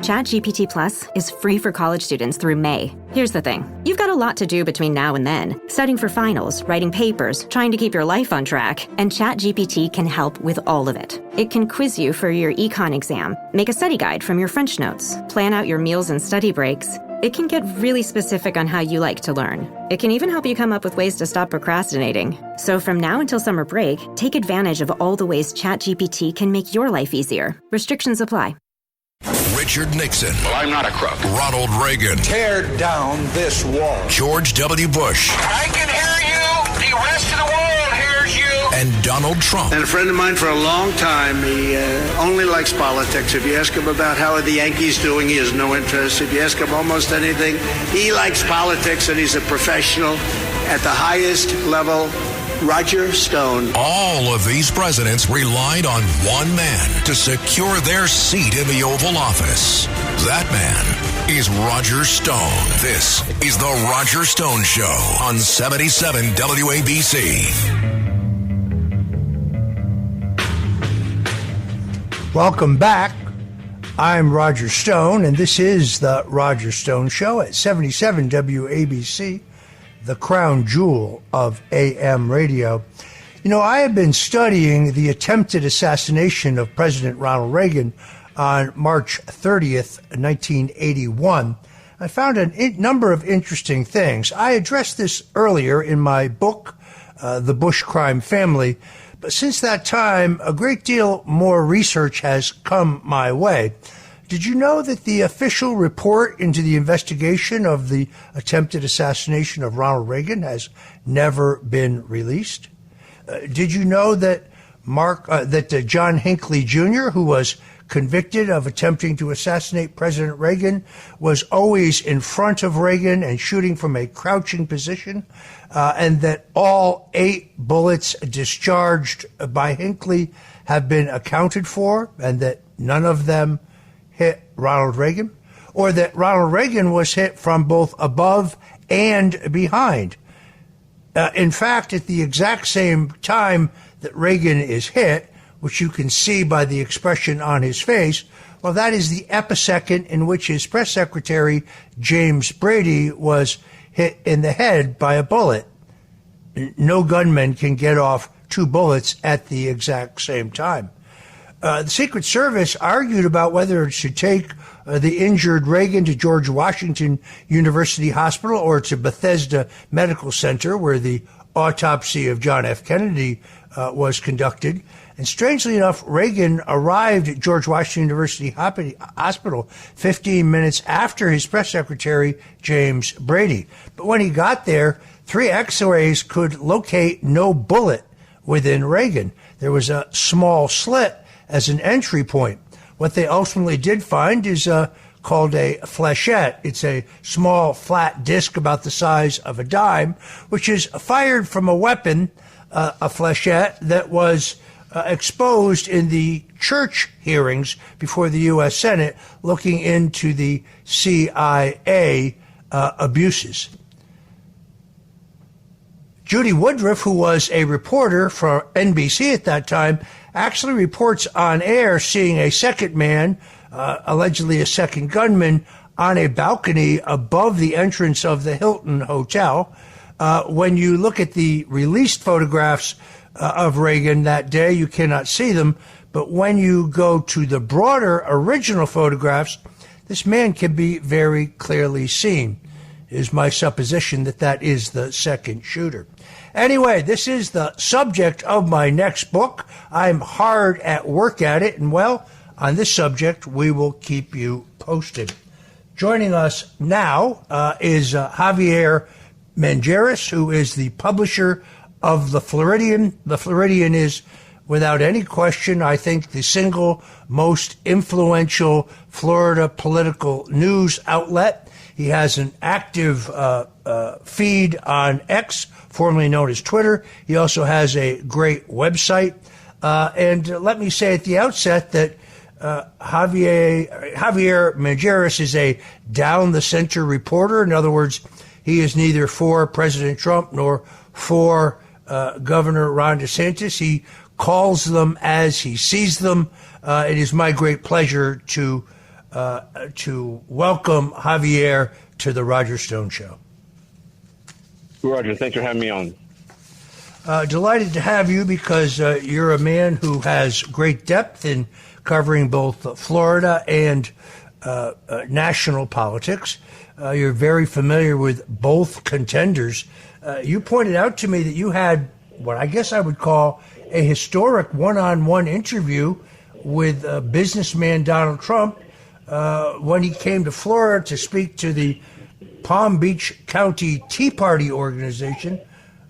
ChatGPT Plus is free for college students through May. Here's the thing. You've got a lot to do between now and then. Studying for finals, writing papers, trying to keep your life on track, and ChatGPT can help with all of it. It can quiz you for your econ exam, make a study guide from your French notes, plan out your meals and study breaks. It can get really specific on how you like to learn. It can even help you come up with ways to stop procrastinating. So from now until summer break, take advantage of all the ways ChatGPT can make your life easier. Restrictions apply. Richard Nixon. Well, I'm not a crook. Ronald Reagan. Tear down this wall. George W. Bush. I can hear you. The rest of the world hears you. And Donald Trump. And a friend of mine for a long time, he only likes politics. If you ask him about how are the Yankees doing, he has no interest. If you ask him almost anything, he likes politics, and he's a professional at the highest level. Roger Stone. All of these presidents relied on one man to secure their seat in the Oval Office. That man is Roger Stone. This is The Roger Stone Show on 77 WABC. Welcome back. I'm Roger Stone, and this is The Roger Stone Show at 77 WABC. The crown jewel of AM radio. You know, I have been studying the attempted assassination of President Ronald Reagan on March 30th, 1981. I found a number of interesting things. I addressed this earlier in my book, The Bush Crime Family, but since that time, a great deal more research has come my way. Did you know that the official report into the investigation of the attempted assassination of Ronald Reagan has never been released? Did you know that John Hinckley Jr., who was convicted of attempting to assassinate President Reagan, was always in front of Reagan and shooting from a crouching position, and that all 8 bullets discharged by Hinckley have been accounted for, and that none of them hit Ronald Reagan, or that Ronald Reagan was hit from both above and behind. In fact, at the exact same time that Reagan is hit, which you can see by the expression on his face, well, that is the episecond in which his press secretary, James Brady, was hit in the head by a bullet. No gunman can get off 2 bullets at the exact same time. The Secret Service argued about whether it should take the injured Reagan to George Washington University Hospital or to Bethesda Medical Center, where the autopsy of John F. Kennedy was conducted. And strangely enough, Reagan arrived at George Washington University Hospital 15 minutes after his press secretary, James Brady. But when he got there, 3 X-rays could locate no bullet within Reagan. There was a small slit as an entry point. What they ultimately did find is called a flechette. It's a small flat disc about the size of a dime, which is fired from a weapon, a flechette that was exposed in the Church hearings before the U.S. Senate looking into the CIA abuses. Judy Woodruff, who was a reporter for NBC at that time, actually reports on air seeing a second man, allegedly a second gunman, on a balcony above the entrance of the Hilton Hotel. When you look at the released photographs of Reagan that day, you cannot see them. But when you go to the broader original photographs, this man can be very clearly seen. It is my supposition that that is the second shooter. Anyway, this is the subject of my next book. I'm hard at work at it, and well, on this subject, we will keep you posted. Joining us now is Javier Manjarres, who is the publisher of The Floridian. The Floridian is, without any question, I think the single most influential Florida political news outlet. He has an active feed on X, formerly known as Twitter. He also has a great website. And let me say at the outset that Javier Manjarres is a down-the-center reporter. In other words, he is neither for President Trump nor for Governor Ron DeSantis. He calls them as he sees them. It is my great pleasure to to welcome Javier to the Roger Stone Show. Roger, thanks for having me on. Delighted to have you because you're a man who has great depth in covering both Florida and national politics. You're very familiar with both contenders. You pointed out to me that you had what I guess I would call a historic one-on-one interview with businessman Donald Trump when he came to Florida to speak to the Palm Beach County Tea Party organization.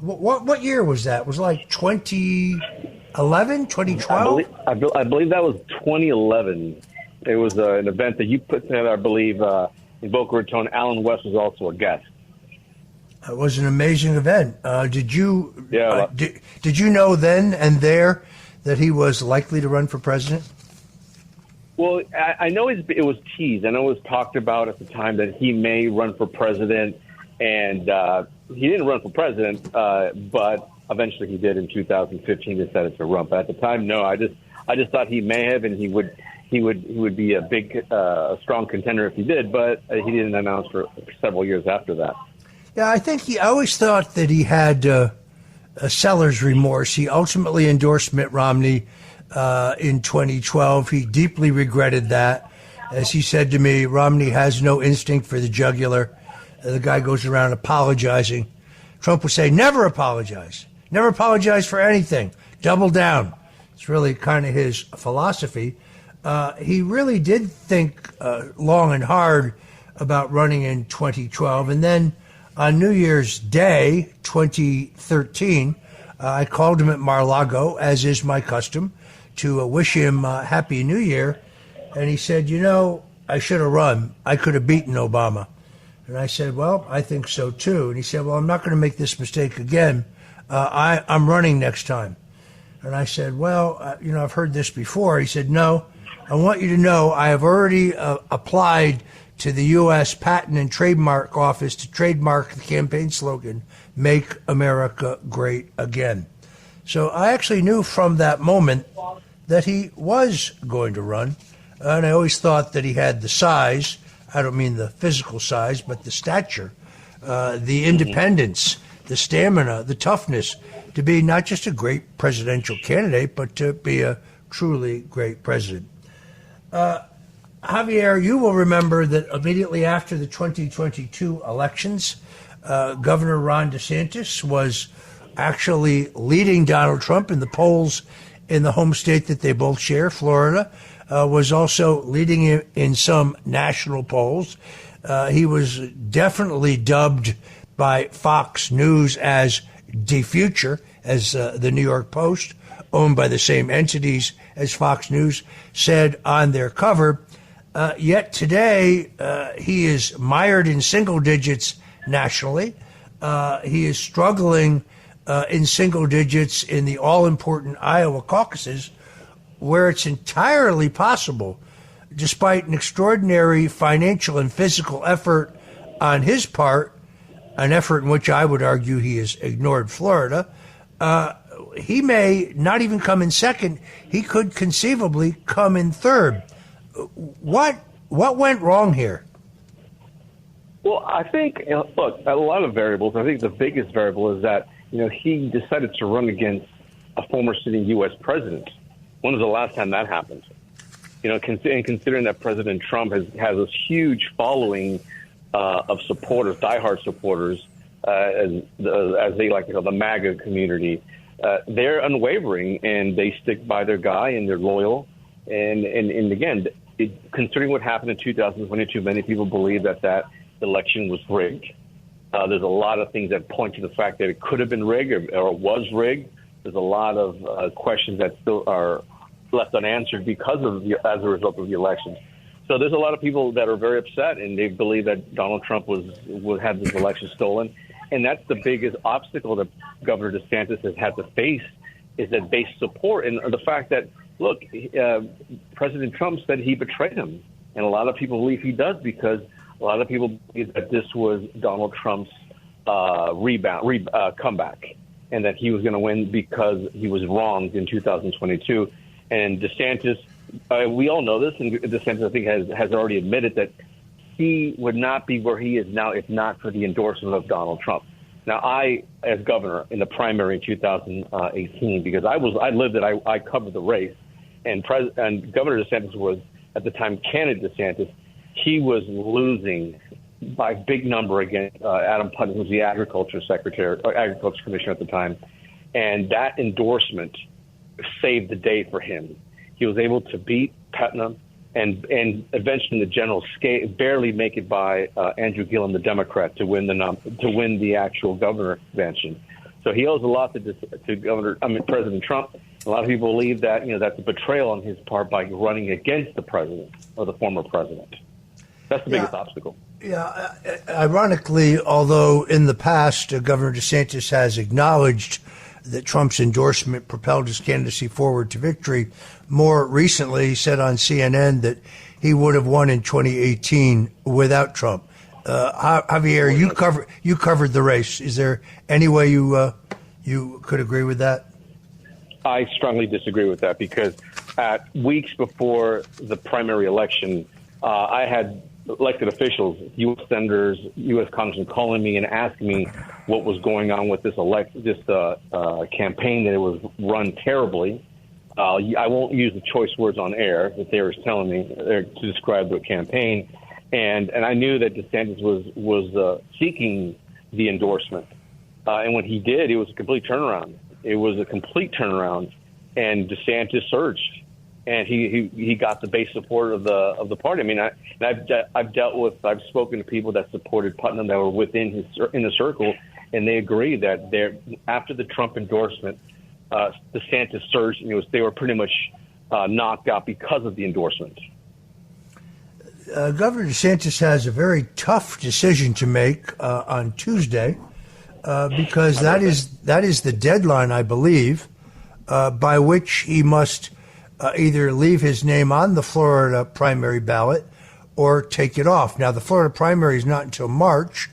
What year was that? Was it like 2011, 2012? I believe that was 2011. It was an event that you put together, I believe, in Boca Raton. Alan West was also a guest. It was an amazing event. Did you know then and there that he was likely to run for president? Well, I know it was teased. I know it was talked about at the time that he may run for president, and he didn't run for president, but eventually he did in 2015. Decided to run, but at the time, no. I just thought he may have, and he would be a big, strong contender if he did, but he didn't announce for several years after that. Yeah, I think I always thought that he had a seller's remorse. He ultimately endorsed Mitt Romney in 2012. He deeply regretted that. As he said to me, Romney has no instinct for the jugular. The guy goes around apologizing. Trump would say, never apologize. Never apologize for anything. Double down. It's really kind of his philosophy. He really did think long and hard about running in 2012. And then on New Year's Day, 2013, I called him at Mar-a-Lago, as is my custom, to wish him Happy New Year. And he said, I should have run. I could have beaten Obama. And I said, well, I think so, too. And he said, well, I'm not going to make this mistake again. I'm running next time. And I said, well, I've heard this before. He said, no, I want you to know I have already applied to the U.S. Patent and Trademark Office to trademark the campaign slogan, Make America Great Again. So I actually knew from that moment that he was going to run. And I always thought that he had the size. I don't mean the physical size, but the stature, the independence, the stamina, the toughness to be not just a great presidential candidate, but to be a truly great president. Javier, you will remember that immediately after the 2022 elections, Governor Ron DeSantis was actually leading Donald Trump in the polls in the home state that they both share, Florida, was also leading him in some national polls. He was definitely dubbed by Fox News as the future, as the New York Post, owned by the same entities as Fox News, said on their cover. Yet today, he is mired in single digits nationally. He is struggling in single digits in the all-important Iowa caucuses, where it's entirely possible, despite an extraordinary financial and physical effort on his part, an effort in which I would argue he has ignored Florida, he may not even come in second. He could conceivably come in third. What went wrong here? Well, I think, look, a lot of variables. I think the biggest variable is that, he decided to run against a former sitting U.S. president. When was the last time that happened? Considering that President Trump has this huge following of supporters, diehard supporters, as they like to call the MAGA community, they're unwavering and they stick by their guy and they're loyal. And again, considering what happened in 2022, many people believe that election was rigged. There's a lot of things that point to the fact that it could have been rigged or was rigged. There's a lot of questions that still are left unanswered as a result of the election. So there's a lot of people that are very upset, and they believe that Donald Trump would have this election stolen. And that's the biggest obstacle that Governor DeSantis has had to face, is that base support and the fact that, look, President Trump said he betrayed him. And a lot of people believe he does, because a lot of people believe that this was Donald Trump's comeback, and that he was going to win because he was wronged in 2022. And DeSantis we all know this, and DeSantis, I think, has already admitted that he would not be where he is now if not for the endorsement of Donald Trump. Now, I, as governor in the primary in 2018, because I lived it, I covered the race, and Governor DeSantis was, at the time, candidate DeSantis. He was losing by a big number against Adam Putnam, who was the agriculture commissioner at the time. And that endorsement saved the day for him. He was able to beat Putnam and eventually in the general scale barely make it by Andrew Gillum, the Democrat, to win the actual governor convention. So he owes a lot to President Trump. A lot of people believe that that's a betrayal on his part by running against the president or the former president. That's the biggest obstacle. Yeah. Ironically, although in the past Governor DeSantis has acknowledged that Trump's endorsement propelled his candidacy forward to victory, more recently he said on CNN that he would have won in 2018 without Trump. Javier, you covered the race. Is there any way you could agree with that? I strongly disagree with that because at weeks before the primary election, I had elected officials, U.S. senators, U.S. congressmen calling me and asking me what was going on with this campaign, that it was run terribly. I won't use the choice words on air that they were telling me to describe the campaign. And I knew that DeSantis was seeking the endorsement. And when he did, it was a complete turnaround. It was a complete turnaround, and DeSantis surged. And he got the base support of the party. I mean, I've spoken to people that supported Putnam that were within the circle, and they agree that after the Trump endorsement, DeSantis surged, and they were pretty much knocked out because of the endorsement. Governor DeSantis has a very tough decision to make on Tuesday because that is the deadline, I believe, by which he must either leave his name on the Florida primary ballot or take it off. Now, the Florida primary is not until March,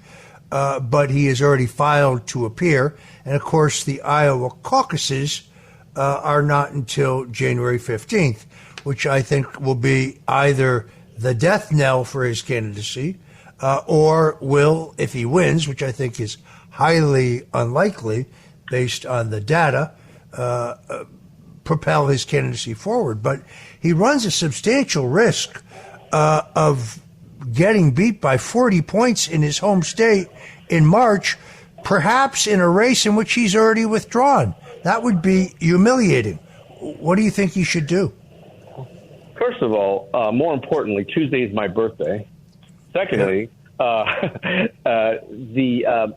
but he has already filed to appear. And, of course, the Iowa caucuses are not until January 15th, which I think will be either the death knell for his candidacy or will, if he wins, which I think is highly unlikely based on the data, propel his candidacy forward. But he runs a substantial risk of getting beat by 40 points in his home state in March, perhaps in a race in which he's already withdrawn. That would be humiliating. What do you think he should do? First of all, more importantly, Tuesday is my birthday. Secondly, I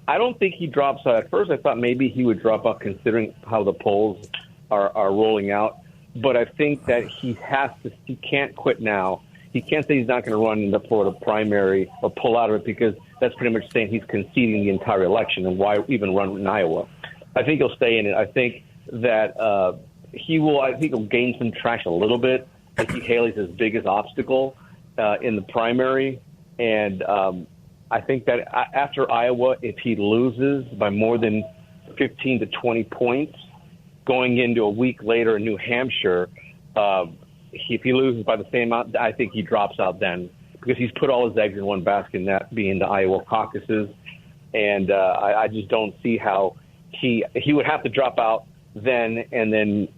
don't think he drops out. At first, I thought maybe he would drop out considering how the polls are rolling out. But I think that he can't quit now. He can't say he's not going to run in the Florida primary or pull out of it, because that's pretty much saying he's conceding the entire election, and why even run in Iowa? I think he'll stay in it. I think that he'll gain some traction a little bit. Nikki Haley's his biggest obstacle in the primary. And I think that after Iowa, if he loses by more than 15 to 20 points, going into a week later in New Hampshire, if he loses by the same amount, I think he drops out then, because he's put all his eggs in one basket, and that being the Iowa caucuses. And I just don't see how he would have to drop out then and then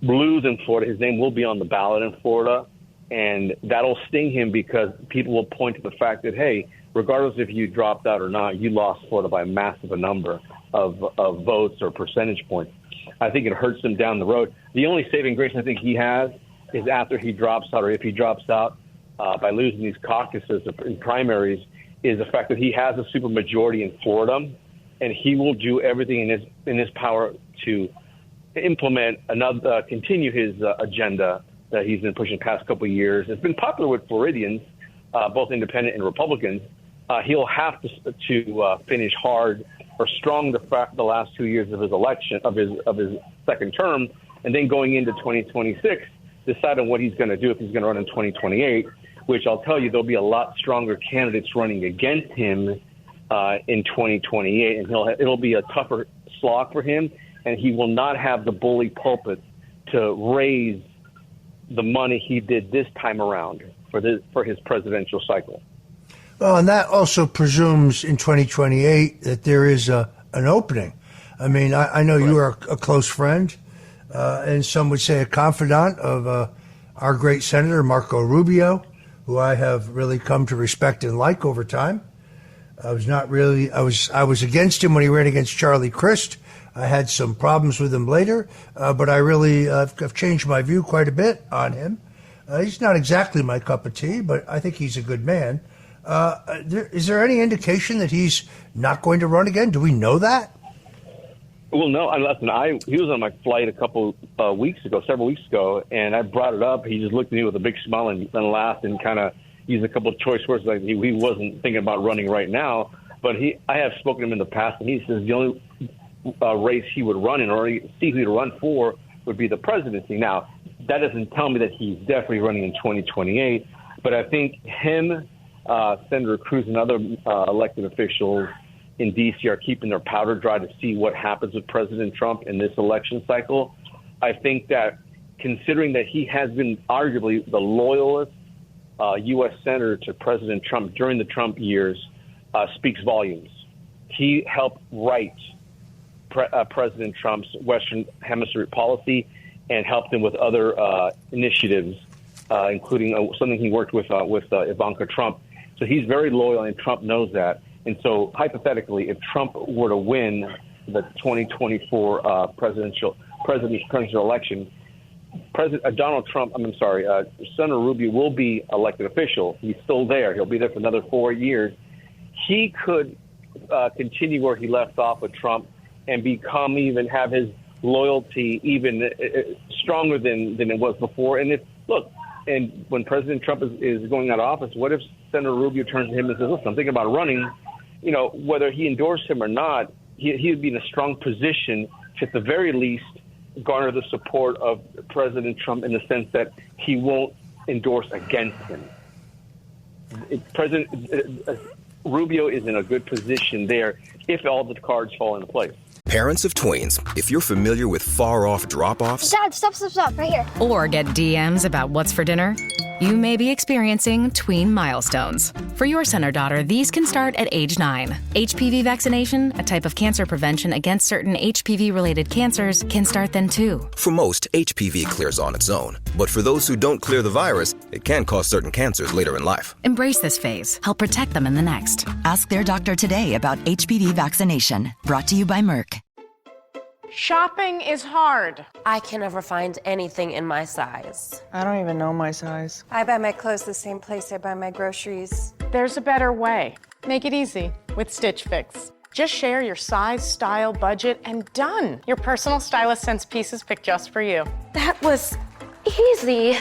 lose in Florida. His name will be on the ballot in Florida, and that'll sting him, because people will point to the fact that, hey, regardless if you dropped out or not, you lost Florida by a massive number of votes or percentage points. I think it hurts him down the road. The only saving grace I think he has is after he drops out, or if he drops out by losing these caucuses and primaries, is the fact that he has a supermajority in Florida, and he will do everything in his power to implement continue his agenda that he's been pushing the past couple of years. It's been popular with Floridians, both independent and Republicans. He'll have to finish hard or strong the last 2 years of his election, of his second term, and then going into 2026, decide on what he's going to do if he's going to run in 2028, which I'll tell you, there'll be a lot stronger candidates running against him in 2028, and it'll be a tougher slog for him, and he will not have the bully pulpit to raise the money he did this time around for his presidential cycle. Well, and that also presumes in 2028 that there is an opening. I mean, I know you are a close friend, and some would say a confidant of our great Senator Marco Rubio, who I have really come to respect and like over time. I was against him when he ran against Charlie Crist. I had some problems with him later, but I really have changed my view quite a bit on him. He's not exactly my cup of tea, but I think he's a good man. Is there any indication that he's not going to run again? Do we know that? Well, no. Listen, he was on my flight several weeks ago, and I brought it up. He just looked at me with a big smile and laughed and kind of used a couple of choice words like he wasn't thinking about running right now. But I have spoken to him in the past, and he says the only race he would run in or see who he'd run for would be the presidency. Now, that doesn't tell me that he's definitely running in 2028, but I think him, Senator Cruz, and other elected officials in D.C. are keeping their powder dry to see what happens with President Trump in this election cycle. I think that considering that he has been arguably the loyalist U.S. senator to President Trump during the Trump years, speaks volumes. He helped write President Trump's Western Hemisphere policy and helped him with other initiatives, including something he worked with Ivanka Trump. So he's very loyal, and Trump knows that. And so, hypothetically, if Trump were to win the 2024 presidential election, Senator Rubio will be elected official. He's still there. He'll be there for another 4 years. He could continue where he left off with Trump and have his loyalty even stronger than it was before. And when President Trump is going out of office, what if Senator Rubio turns to him and says, listen, I'm thinking about running, whether he endorsed him or not, he would be in a strong position to, at the very least, garner the support of President Trump in the sense that he won't endorse against him. President Rubio is in a good position there if all the cards fall into place. Parents of tweens, if you're familiar with far-off drop-offs... Dad, stop, right here. Or get DMs about what's for dinner, you may be experiencing tween milestones. For your son or daughter, these can start at age 9. HPV vaccination, a type of cancer prevention against certain HPV-related cancers, can start then too. For most, HPV clears on its own. But for those who don't clear the virus, it can cause certain cancers later in life. Embrace this phase. Help protect them in the next. Ask their doctor today about HPV vaccination. Brought to you by Merck. Shopping is hard. I can never find anything in my size. I don't even know my size. I buy my clothes the same place I buy my groceries. There's a better way. Make it easy with Stitch Fix. Just share your size, style, budget, and done. Your personal stylist sends pieces picked just for you. That was easy.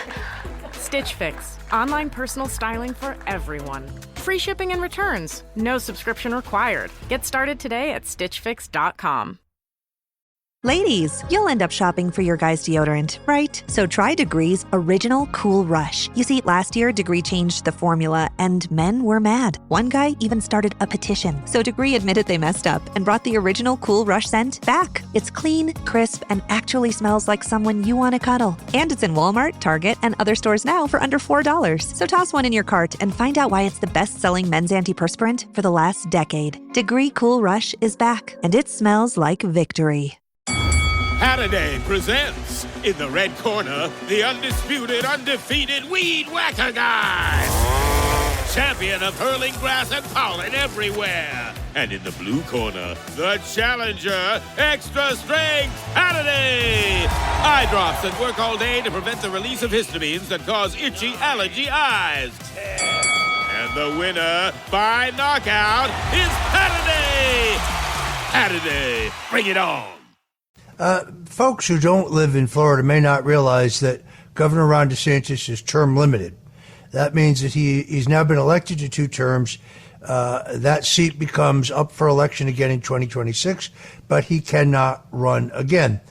Stitch Fix. Online personal styling for everyone. Free shipping and returns. No subscription required. Get started today at stitchfix.com. Ladies, you'll end up shopping for your guy's deodorant, right? So try Degree's Original Cool Rush. You see, last year, Degree changed the formula, and men were mad. One guy even started a petition. So Degree admitted they messed up and brought the Original Cool Rush scent back. It's clean, crisp, and actually smells like someone you want to cuddle. And it's in Walmart, Target, and other stores now for under $4. So toss one in your cart and find out why it's the best-selling men's antiperspirant for the last decade. Degree Cool Rush is back, and it smells like victory. Holiday presents, in the red corner, the undisputed, undefeated Weed Whacker Guy. Champion of hurling grass and pollen everywhere. And in the blue corner, the challenger, extra strength Holiday. Eye drops that work all day to prevent the release of histamines that cause itchy allergy eyes. And the winner, by knockout, is Holiday. Holiday, bring it on. Folks who don't live in Florida may not realize that Governor Ron DeSantis is term limited. That means that he's now been elected to 2 terms. That seat becomes up for election again in 2026, but he cannot run again.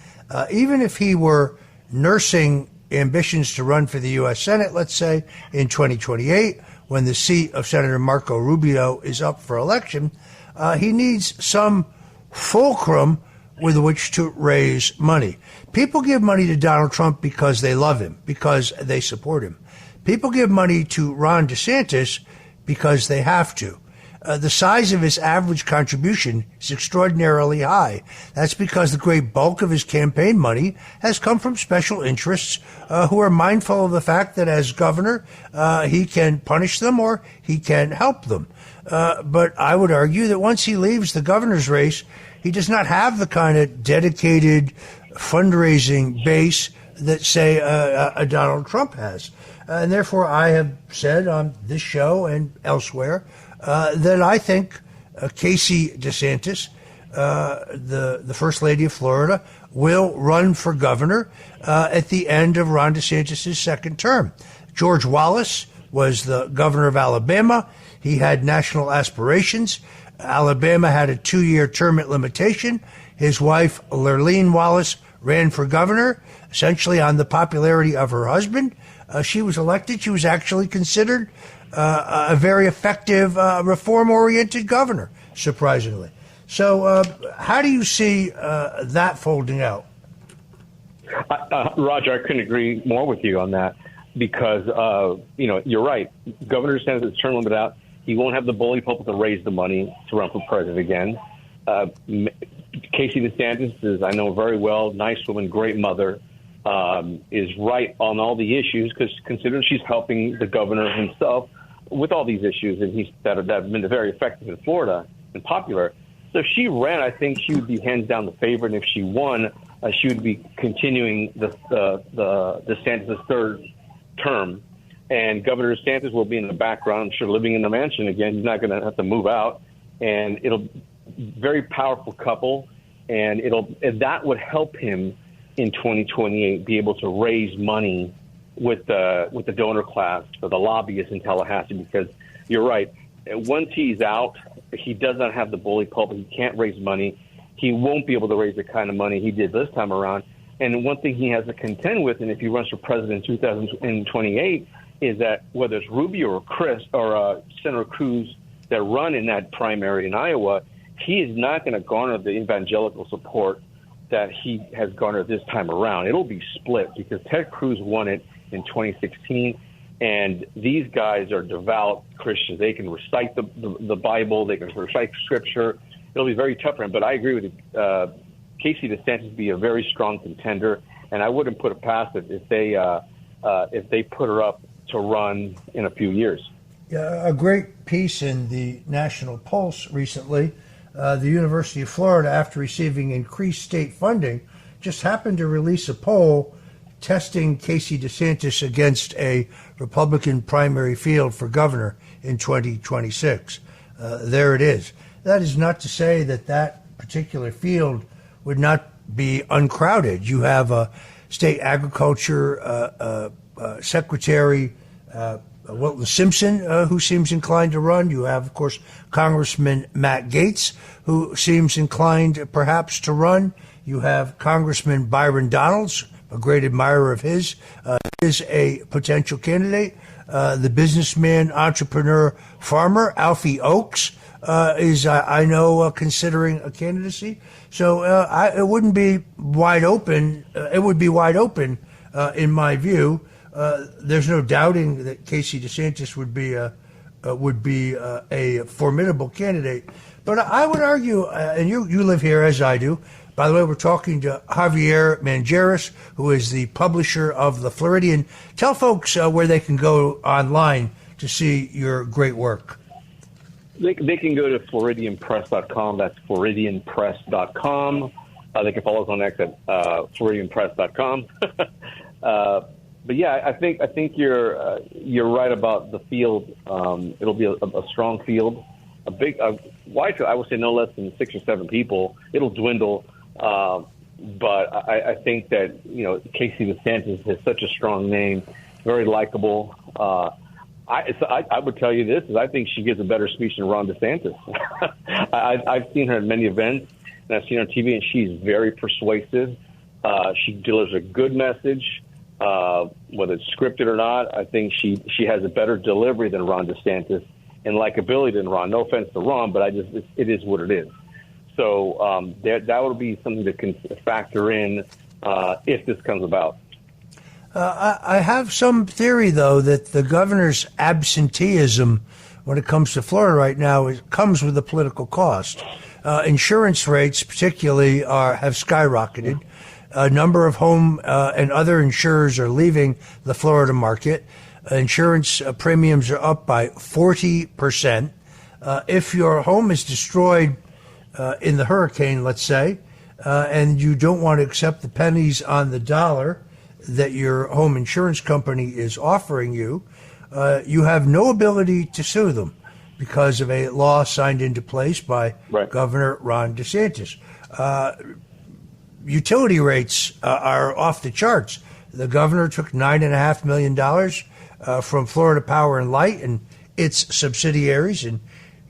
Even if he were nursing ambitions to run for the U.S. Senate, let's say, in 2028, when the seat of Senator Marco Rubio is up for election, he needs some fulcrum with which to raise money. People give money to Donald Trump because they love him, because they support him. People give money to Ron DeSantis because they have to. The size of his average contribution is extraordinarily high. That's because the great bulk of his campaign money has come from special interests who are mindful of the fact that as governor, he can punish them or he can help them. But I would argue that once he leaves the governor's race, he does not have the kind of dedicated fundraising base that, say, a Donald Trump has. And therefore, I have said on this show and elsewhere that I think Casey DeSantis, the First Lady of Florida, will run for governor at the end of Ron DeSantis' second term. George Wallace was the governor of Alabama. He had national aspirations. Alabama had a 2-year term limitation. His wife, Lurleen Wallace, ran for governor, essentially on the popularity of her husband. She was elected. She was actually considered a very effective, reform-oriented governor, surprisingly. So how do you see that folding out? Roger, I couldn't agree more with you on that because, you're right. Governor DeSantis is term limited out. He won't have the bully pulpit to raise the money to run for president again. Casey DeSantis is, I know very well, nice woman, great mother, is right on all the issues because considering she's helping the governor himself with all these issues and that have been very effective in Florida and popular. So if she ran, I think she would be hands down the favorite. And if she won, she would be continuing the DeSantis' third term. And Governor DeSantis will be in the background, I'm sure, living in the mansion again. He's not going to have to move out. And it'll be a very powerful couple. And that would help him in 2028 be able to raise money with the donor class or the lobbyists in Tallahassee, because you're right. Once he's out, he does not have the bully pulpit. He can't raise money. He won't be able to raise the kind of money he did this time around. And one thing he has to contend with, and if he runs for president in 2028, is that whether it's Rubio or Chris or Senator Cruz that run in that primary in Iowa, he is not going to garner the evangelical support that he has garnered this time around. It'll be split because Ted Cruz won it in 2016, and these guys are devout Christians. They can recite the Bible. They can recite Scripture. It'll be very tough for him. But I agree with you. Casey DeSantis would be a very strong contender, and I wouldn't put it past it if they put her up to run in a few years. Yeah, a great piece in the National Pulse recently. The University of Florida, after receiving increased state funding, just happened to release a poll testing Casey DeSantis against a Republican primary field for governor in 2026. There it is. That is not to say that particular field would not be uncrowded. You have a state agriculture secretary, Wilton Simpson, who seems inclined to run. You have, of course, Congressman Matt Gaetz, who seems inclined perhaps to run. You have Congressman Byron Donalds, a great admirer of his, is a potential candidate. The businessman, entrepreneur, farmer, Alfie Oakes, is, I know, considering a candidacy. So it wouldn't be wide open. It would be wide open, in my view. There's no doubting that Casey DeSantis would be a formidable candidate. But I would argue, and you live here as I do. By the way, we're talking to Javier Manjarres, who is the publisher of The Floridian. Tell folks where they can go online to see your great work. They can go to FloridianPress.com. That's FloridianPress.com. They can follow us on X at FloridianPress.com. But yeah, I think you're right about the field. It'll be a strong field, a big, wide. I would say no less than 6 or 7 people. It'll dwindle, but I think that Casey DeSantis has such a strong name, very likable. I would tell you this: is I think she gives a better speech than Ron DeSantis. I've seen her at many events, and I've seen her on TV, and she's very persuasive. She delivers a good message. Whether it's scripted or not, I think she has a better delivery than Ron DeSantis and likability than Ron. No offense to Ron, but it is what it is. So that would be something to factor in if this comes about. I have some theory, though, that the governor's absenteeism when it comes to Florida right now comes with a political cost. Insurance rates, particularly, have skyrocketed. A number of home and other insurers are leaving the Florida market. Insurance premiums are up by 40%. If your home is destroyed in the hurricane, let's say, and you don't want to accept the pennies on the dollar that your home insurance company is offering you, you have no ability to sue them because of a law signed into place by Governor Ron DeSantis. Utility rates are off the charts. The governor took $9.5 million from Florida Power and Light and its subsidiaries and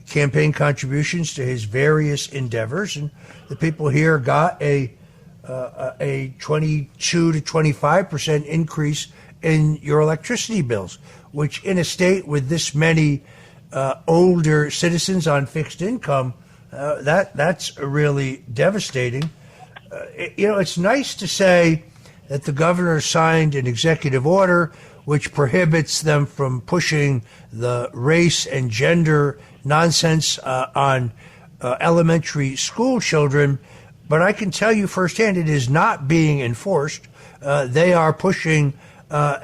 campaign contributions to his various endeavors, and the people here got a 22 to 25% increase in your electricity bills, which in a state with this many older citizens on fixed income, that's really devastating. It's nice to say that the governor signed an executive order which prohibits them from pushing the race and gender nonsense on elementary school children. But I can tell you firsthand, it is not being enforced. They are pushing such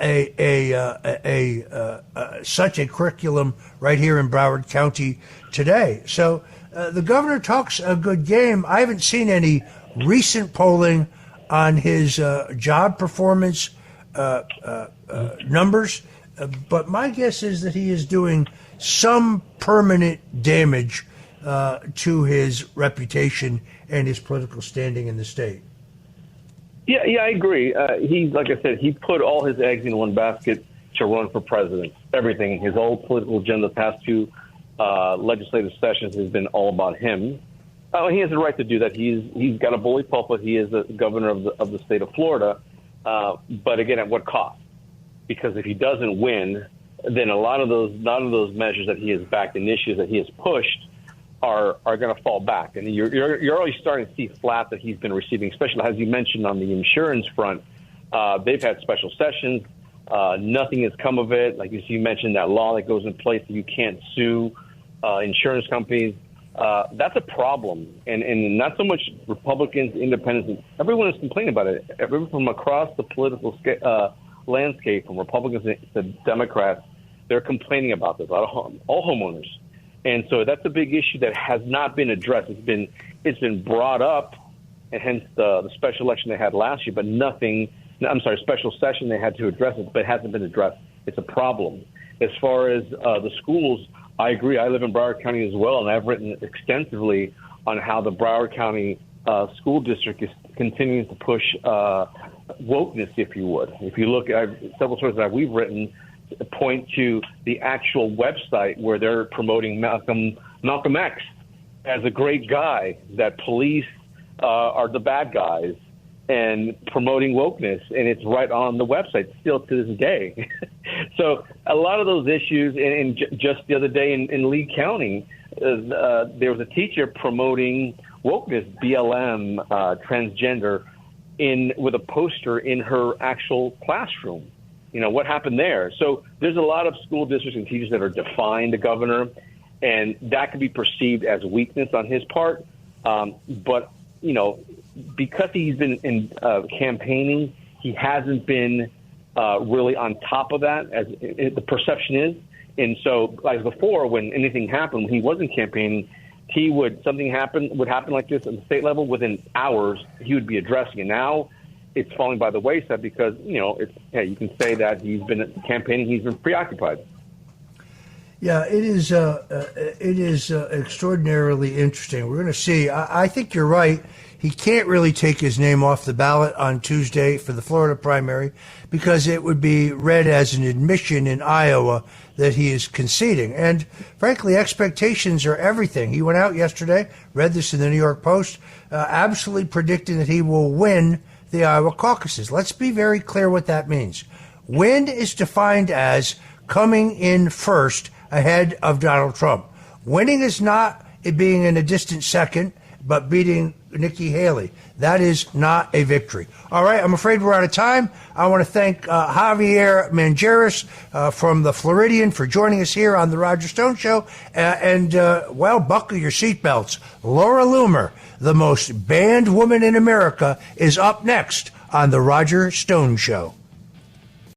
a curriculum right here in Broward County today. So the governor talks a good game. I haven't seen any recent polling on his job performance numbers, but my guess is that he is doing some permanent damage to his reputation and his political standing in the state. Yeah, I agree. Like I said, he put all his eggs in one basket to run for president. Everything, his whole political agenda, the past two legislative sessions has been all about him. He has the right to do that. He's got a bully pulpit. He is the governor of the state of Florida. But again, at what cost? Because if he doesn't win, then none of those measures that he has backed, initiatives that he has pushed, are going to fall back. And you're already starting to see flat that he's been receiving, especially as you mentioned on the insurance front. They've had special sessions. Nothing has come of it. Like you mentioned, that law that goes in place that you can't sue insurance companies. That's a problem. And not so much Republicans, independents. Everyone is complaining about it. Everyone from across the political landscape, from Republicans to Democrats, they're complaining about this. All homeowners. And so that's a big issue that has not been addressed. It's been brought up, and hence the special election they had last year, but special session they had to address it, but it hasn't been addressed. It's a problem. As far as the schools, I agree. I live in Broward County as well, and I've written extensively on how the Broward County school district is continuing to push wokeness, if you would. If you look at several sources that we've written, point to the actual website where they're promoting Malcolm X as a great guy, that police are the bad guys, and promoting wokeness, and it's right on the website still to this day. So a lot of those issues, and just the other day in Lee County, there was a teacher promoting wokeness, BLM, transgender, with a poster in her actual classroom. What happened there? So there's a lot of school districts and teachers that are defying the governor, and that could be perceived as weakness on his part. But, because he's been campaigning, he hasn't been really on top of that, as the perception is. And so, like before, when anything happened, when he wasn't campaigning, something would happen like this at the state level, within hours, he would be addressing it. Now, it's falling by the wayside because, you can say that he's been campaigning, he's been preoccupied. Yeah, it is extraordinarily interesting. We're going to see. I think you're right. He can't really take his name off the ballot on Tuesday for the Florida primary because it would be read as an admission in Iowa that he is conceding. And frankly, expectations are everything. He went out yesterday, read this in the New York Post, absolutely predicting that he will win the Iowa caucuses. Let's be very clear what that means. Win is defined as coming in first ahead of Donald Trump. Winning is not it being in a distant second, but beating Nikki Haley. That is not a victory. All right, I'm afraid we're out of time. I want to thank Javier Manjarres from the Floridian for joining us here on the Roger Stone Show. Well, buckle your seatbelts. Laura Loomer, the most banned woman in America, is up next on the Roger Stone Show.